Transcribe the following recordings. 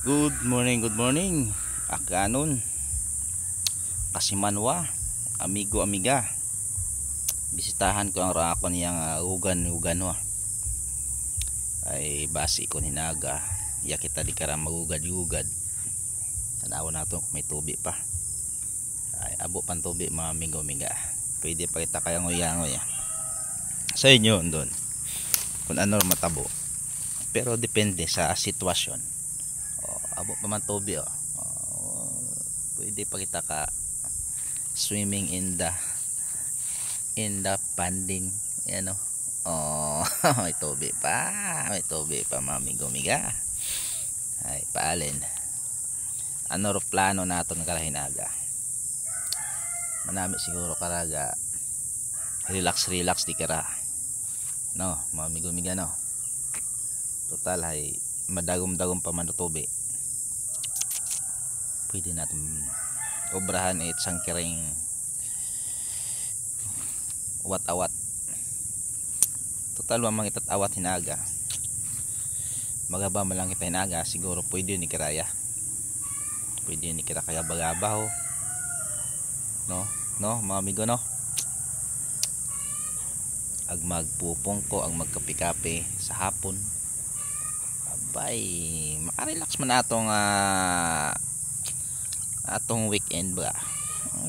Good morning. Akanon, Kasimanwa, amigo, amiga. Bisitahan ko ang rakon niyang ugan-ugan wa. Ay basi ko ninaga. Ya kita di kara magugad-ugad. Tanaw na to may tubi pa. Ay abo pan tubi mga amigo, amiga. Pwede pa kita kaya nguya-nguya. Sa inyo doon. Kung ano matabo. Pero depende sa sitwasyon. Abo pa man tubi pwede pa kita ka swimming in the panding yan may tubi pa mga amigo, amiga. Ay paalin ano ro plano naton karahinaga manami siguro karaga relax di kara no mga amigo, amiga no total ay madagom pa man tubi. Pwede natin obrahan isang kiring awat total mamang itat awat hinaga magaba malang kita hinaga siguro pwede ni kiraya kaya bagabaho no mga amigo no ag magpupong ko ang magkapi-kape sa hapon abay makarelax man atong weekend ba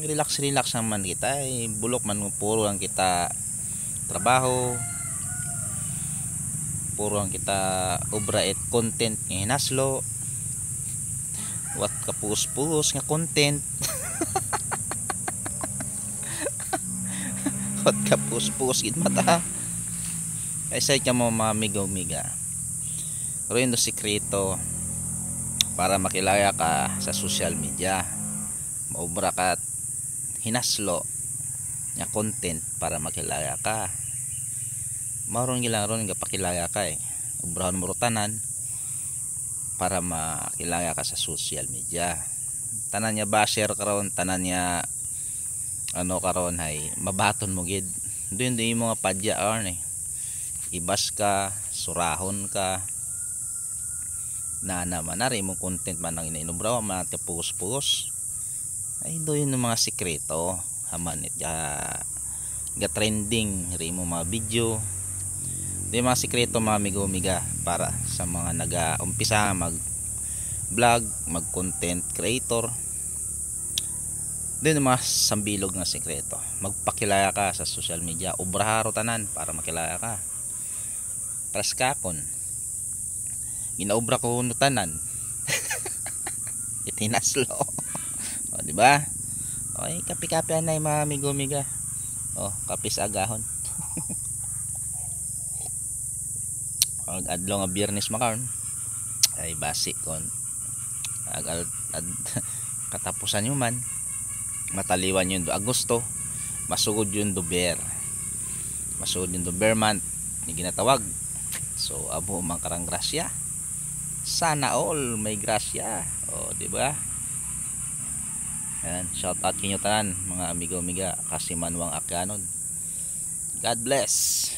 relax naman kita bulok man puro lang kita trabaho puro lang kita obra et content nga hinaslo wat kapus nga content wat kapus gid mata ay say ka mo mga amigo, amiga pero yun sikreto para makilaya ka sa social media maubra ka hinaslo nga content para makilaya ka maron gilang ron nga pakilaya ka ubrahon mo tanan para makilaya ka sa social media tanan niya basher karon tanan niya karon hay mabaton mo gid doon mga padya ibas ka surahon ka na naman na rin mong content man ang inainubraw mga kapugos ay doon yung mga sikreto haman ga trending rin mo mga video doon mga sikreto mga amigo, amiga para sa mga nag-umpisa mag vlog, mag content creator doon yung mga sambilog na sikreto magpakilaya ka sa social media ubraharo tanan para makilaya ka praskakon ginaobra ko tanan itinaslo di ba oy kapi-kapi anay mga amigo, amiga kapis agahon adlaw nga biyernes makaron ay basi kon katapusan yun man mataliwan yun do Agosto masugod yun do bear month ni ginatawag so abo man karang grasya sana all may grasya di ba yan shout out kinyo tanan mga amigo, amiga Kasimanwang Akanon. God bless.